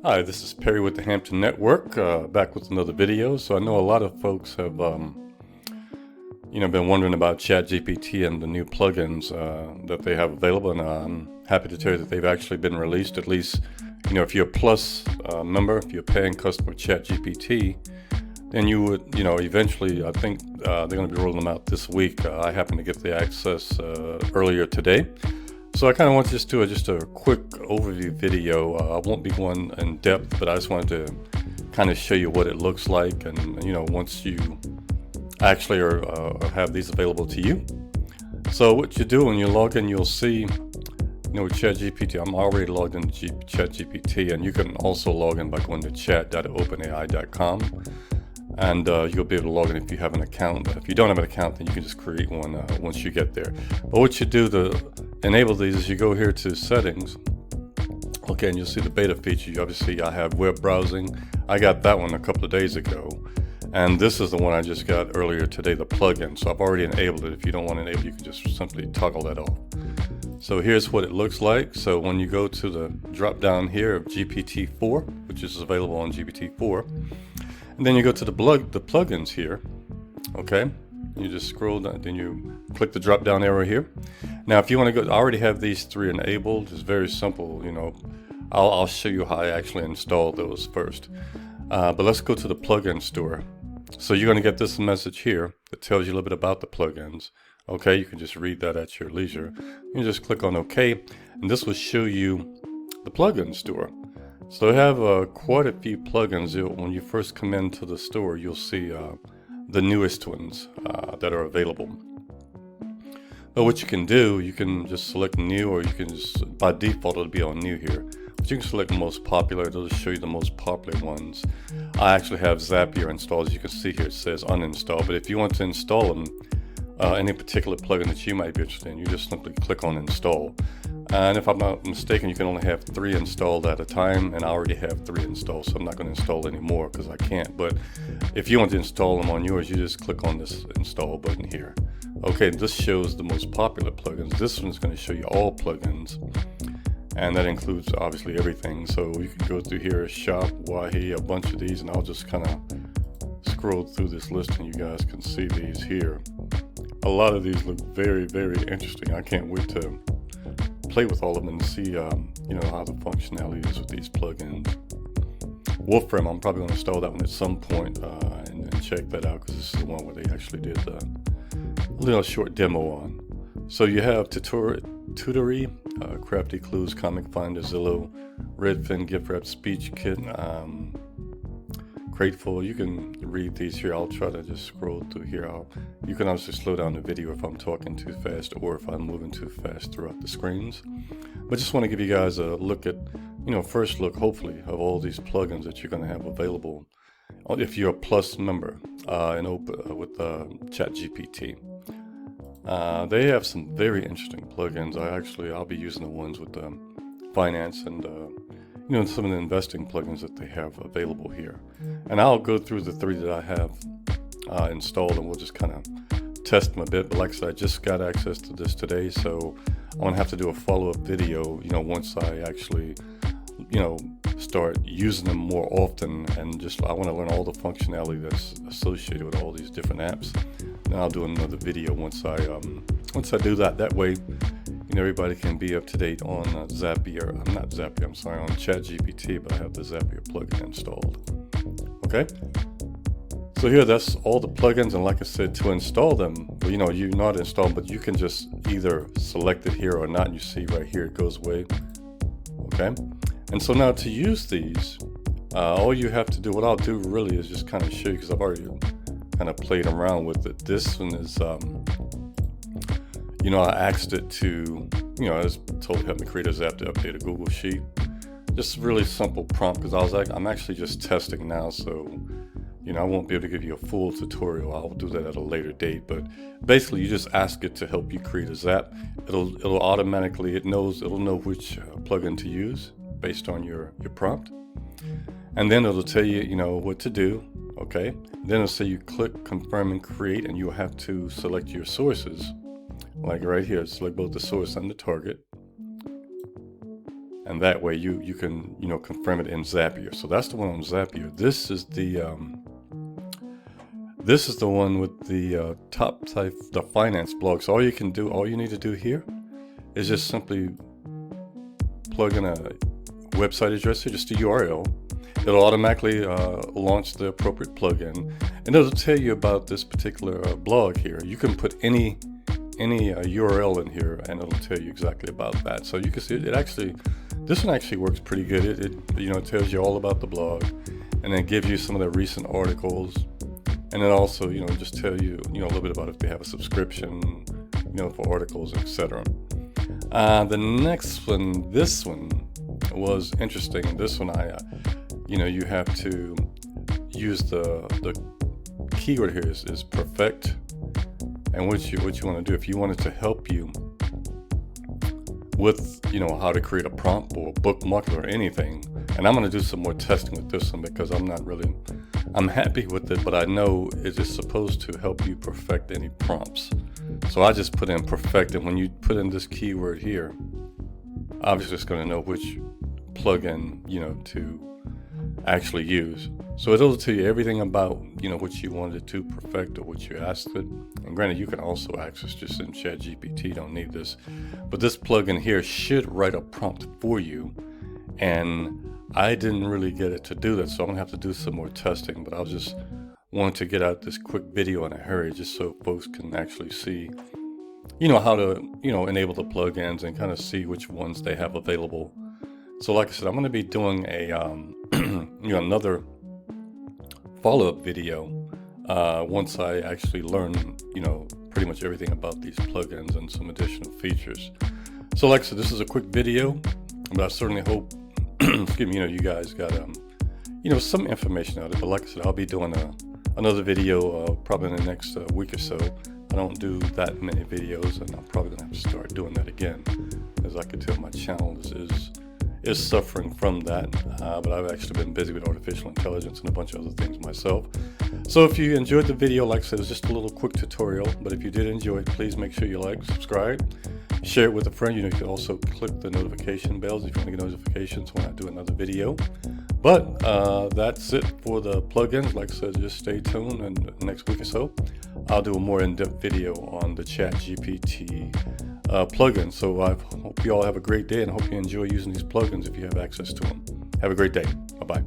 Hi, this is Perry with the Hampton Network, back with another video. So I know a lot of folks have, been wondering about ChatGPT and the new plugins that they have available, and I'm happy to tell you that they've actually been released. At least, if you're a Plus member, if you're a paying customer of ChatGPT, then you would, eventually, I think they're going to be rolling them out this week. I happen to get the access earlier today. So I kind of want to just do just a quick overview video. I won't be going in depth, but I just wanted to kind of show you what it looks like. And, once you actually have these available to you. So what you do when you log in, you'll see, with ChatGPT, I'm already logged into ChatGPT, and you can also log in by going to chat.openai.com. And you'll be able to log in if you have an account. If you don't have an account, then you can just create one once you get there. But what you do to enable these is you go here to settings. Okay, and you'll see the beta feature. Obviously, I have web browsing. I got that one a couple of days ago. And this is the one I just got earlier today, the plugin. So I've already enabled it. If you don't want to enable it, you can just simply toggle that off. So here's what it looks like. So when you go to the drop down here of GPT-4, which is available on GPT-4, and then you go to the plugins here, okay? You just scroll down, then you click the drop down arrow here. Now, if you want to go, I already have these three enabled. It's very simple, I'll show you how I actually install those first. But let's go to the plugin store. So you're going to get this message here that tells you a little bit about the plugins. Okay, you can just read that at your leisure. You just click on OK, and this will show you the plugin store. So they have quite a few plugins. When you first come into the store, you'll see the newest ones that are available. But what you can do, you can just select new, or you can just, by default, it'll be on new here. But you can select most popular. It'll just show you the most popular ones. I actually have Zapier installed. As you can see here, it says uninstall. But if you want to install them, any particular plugin that you might be interested in, you just simply click on install. And if I'm not mistaken, you can only have 3 installed at a time, and I already have 3 installed, so I'm not going to install any more because I can't. But if you want to install them on yours, you just click on this install button here. Okay, this shows the most popular plugins. This one's going to show you all plugins, and that includes obviously everything. So you can go through here, shop, Wahi, a bunch of these, and I'll just kind of scroll through this list, and you guys can see these here. A lot of these look very, very interesting. I can't wait to play with all of them and see, how the functionality is with these plugins. Wolfram, I'm probably going to install that one at some point and check that out, because this is the one where they actually did a little short demo on. So you have Tutory, Crafty Clues, Comic Finder, Zillow, Redfin, Gift Wrap, Speech Kit, Grateful. You can read these here. I'll try to just scroll through here. You can obviously slow down the video if I'm talking too fast or if I'm moving too fast throughout the screens. But just want to give you guys a look at, first look, hopefully, of all these plugins that you're going to have available if you're a Plus member with ChatGPT. They have some very interesting plugins. I'll be using the ones with finance and some of the investing plugins that they have available here. And I'll go through the 3 that I have installed, and we'll just kind of test them a bit. But like I said, I just got access to this today, so I'm going to have to do a follow-up video, once I actually, start using them more often, and I want to learn all the functionality that's associated with all these different apps. Then I'll do another video once I do that. That way, everybody can be up to date on Zapier. I'm not Zapier, I'm sorry, on ChatGPT, but I have the Zapier plugin installed. Okay? So here, that's all the plugins, and like I said, to install them, you're not installed, but you can just either select it here or not, and you see right here, it goes away. Okay? And so now to use these, all you have to do, what I'll do really is just kind of show you, because I've already kind of played around with it. This one is, I asked it to, I just told it help me create a Zap to update a Google Sheet. Just really simple prompt, because I'm actually just testing now, so I won't be able to give you a full tutorial. I'll do that at a later date. But basically, you just ask it to help you create a Zap. It'll automatically, it'll know which plugin to use based on your prompt, and then it'll tell you what to do. Okay, then it'll say you click confirm and create, and you'll have to select your sources, like right here. Select both the source and the target, and that way you can confirm it in Zapier. So that's the one on Zapier. This is the one with the top type, the finance blog. So all you need to do here is just simply plug in a website address here, just a URL. It'll automatically launch the appropriate plugin, and it'll tell you about this particular blog here. You can put any URL in here, and it'll tell you exactly about that. So you can see this one actually works pretty good. It tells you all about the blog, and then gives you some of the recent articles, and then also just tell you a little bit about if they have a subscription, for articles, etc. The next one, this one was interesting. This one you have to use the keyword here is perfect, and what you want to do, if you want it to help you with how to create a prompt or a bookmark or anything. And I'm going to do some more testing with this one because I'm happy with it, but I know it is supposed to help you perfect any prompts. So I just put in perfect, and when you put in this keyword here, obviously it's going to know which plugin to actually use. So it'll tell you everything about what you wanted it to perfect or what you asked it. And granted, you can also access just in ChatGPT, don't need this, but this plugin here should write a prompt for you, and I didn't really get it to do that, so I'm gonna have to do some more testing. But I was just wanting to get out this quick video in a hurry, just so folks can actually see how to enable the plugins and kind of see which ones they have available. So like I said, I'm going to be doing a another follow-up video once I actually learn pretty much everything about these plugins and some additional features. So like I said, this is a quick video, but I certainly hope excuse me, you guys got some information out of it. But like I said, I'll be doing another video probably in the next week or so. I don't do that many videos, and I'm probably gonna have to start doing that again, as I can tell my channel is suffering from that, but I've actually been busy with artificial intelligence and a bunch of other things myself. So if you enjoyed the video, like I said, it's just a little quick tutorial, but if you did enjoy it, please make sure you like, subscribe, share it with a friend. You can also click the notification bells if you want to get notifications when I do another video. But that's it for the plugins. Like I said, just stay tuned, and the next week or so I'll do a more in-depth video on the ChatGPT plugin. So I hope you all have a great day, and I hope you enjoy using these plugins if you have access to them. Have a great day. Bye-bye.